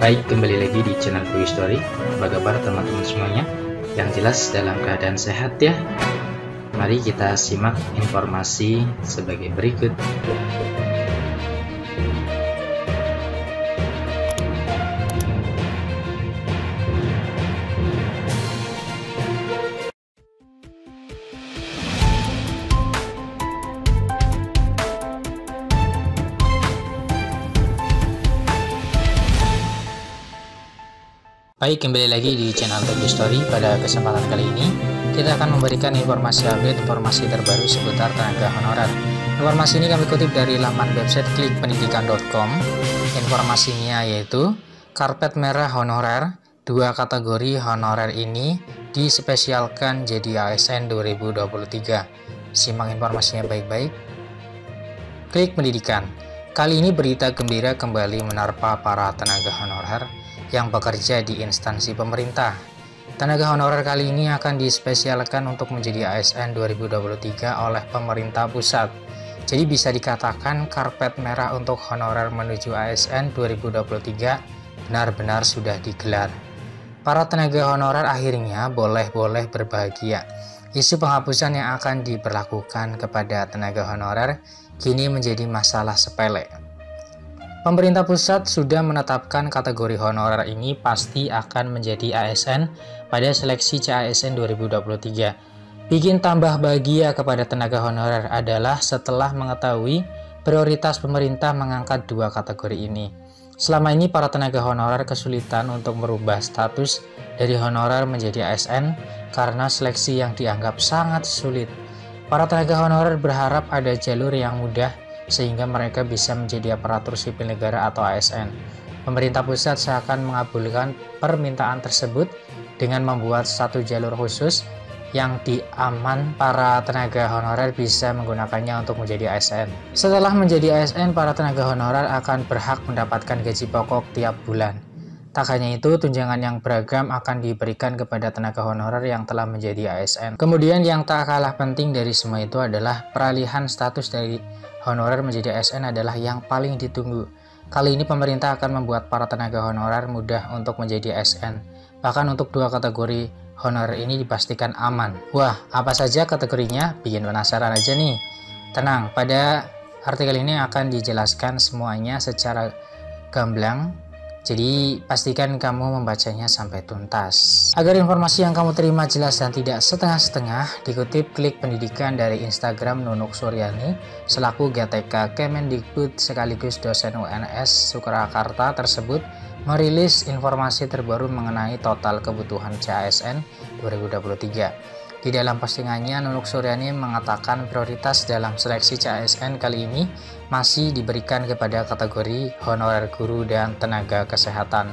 Baik, kembali lagi di channel Quick Story. Apa kabar teman-teman semuanya? Yang jelas dalam keadaan sehat ya. Mari kita simak informasi sebagai berikut. Baik, kembali lagi di channel Quick Story. Pada kesempatan kali ini, kita akan memberikan informasi informasi terbaru seputar tenaga honorer. Informasi ini kami kutip dari laman website klikpendidikan.com. Informasinya yaitu, karpet merah honorer, 2 kategori honorer ini dispesialkan jadi ASN 2023. Simak informasinya baik-baik. Klik Pendidikan. Kali ini berita gembira kembali menerpa para tenaga honorer yang bekerja di instansi pemerintah. Tenaga honorer kali ini akan dispesialkan untuk menjadi ASN 2023 oleh pemerintah pusat. Jadi bisa dikatakan karpet merah untuk honorer menuju ASN 2023 benar-benar sudah digelar. Para tenaga honorer akhirnya boleh-boleh berbahagia. Isu penghapusan yang akan diberlakukan kepada tenaga honorer kini menjadi masalah sepele. Pemerintah pusat sudah menetapkan kategori honorer ini pasti akan menjadi ASN pada seleksi CASN 2023. Bikin tambah bahagia kepada tenaga honorer adalah setelah mengetahui prioritas pemerintah mengangkat 2 kategori ini. Selama ini para tenaga honorer kesulitan untuk merubah status dari honorer menjadi ASN karena seleksi yang dianggap sangat sulit. Para tenaga honorer berharap ada jalur yang mudah sehingga mereka bisa menjadi aparatur sipil negara atau ASN. Pemerintah pusat seakan mengabulkan permintaan tersebut dengan membuat satu jalur khusus yang diaman para tenaga honorer bisa menggunakannya untuk menjadi ASN. Setelah menjadi ASN, para tenaga honorer akan berhak mendapatkan gaji pokok tiap bulan. Tak hanya itu, tunjangan yang beragam akan diberikan kepada tenaga honorer yang telah menjadi ASN. Kemudian yang tak kalah penting dari semua itu adalah peralihan status dari honorer menjadi ASN adalah yang paling ditunggu. Kali ini pemerintah akan membuat para tenaga honorer mudah untuk menjadi ASN. Bahkan untuk 2 kategori honorer ini dipastikan aman. Wah, apa saja kategorinya? Bikin penasaran aja nih. Tenang, pada artikel ini akan dijelaskan semuanya secara gamblang. Jadi pastikan kamu membacanya sampai tuntas. Agar informasi yang kamu terima jelas dan tidak setengah-setengah, dikutip Klik Pendidikan dari Instagram Nunuk Suryani selaku GTK Kemendikbud sekaligus dosen UNS Surakarta tersebut merilis informasi terbaru mengenai total kebutuhan CASN 2023. Di dalam postingannya, Nunuk Suryani mengatakan prioritas dalam seleksi CASN kali ini masih diberikan kepada kategori honorer guru dan tenaga kesehatan.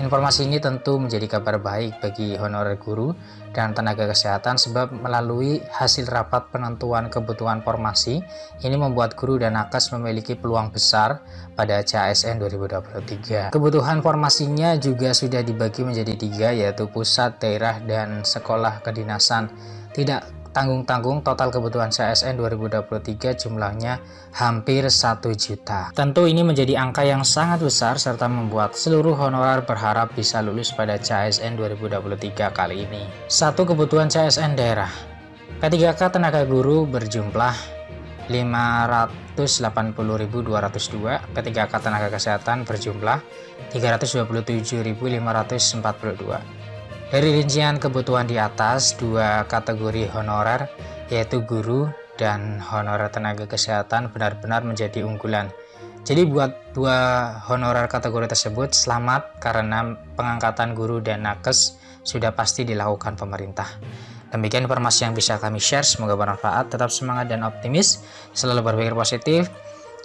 Informasi ini tentu menjadi kabar baik bagi honorer guru dan tenaga kesehatan sebab melalui hasil rapat penentuan kebutuhan formasi, ini membuat guru dan nakes memiliki peluang besar pada CASN 2023. Kebutuhan formasinya juga sudah dibagi menjadi 3, yaitu pusat, daerah, dan sekolah kedinasan. Tidak tanggung-tanggung, total kebutuhan CASN 2023 jumlahnya hampir 1 juta. Tentu ini menjadi angka yang sangat besar serta membuat seluruh honorer berharap bisa lulus pada CASN 2023 kali ini. 1. Kebutuhan CASN daerah. P3K tenaga guru berjumlah 580.202, P3K tenaga kesehatan berjumlah 327.542. Dari rincian kebutuhan di atas, 2 kategori honorer yaitu guru dan honorer tenaga kesehatan benar-benar menjadi unggulan. Jadi buat 2 honorer kategori tersebut selamat karena pengangkatan guru dan nakes sudah pasti dilakukan pemerintah. Demikian informasi yang bisa kami share, semoga bermanfaat, tetap semangat dan optimis, selalu berpikir positif.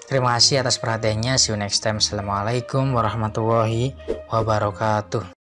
Terima kasih atas perhatiannya, see you next time. Assalamualaikum warahmatullahi wabarakatuh.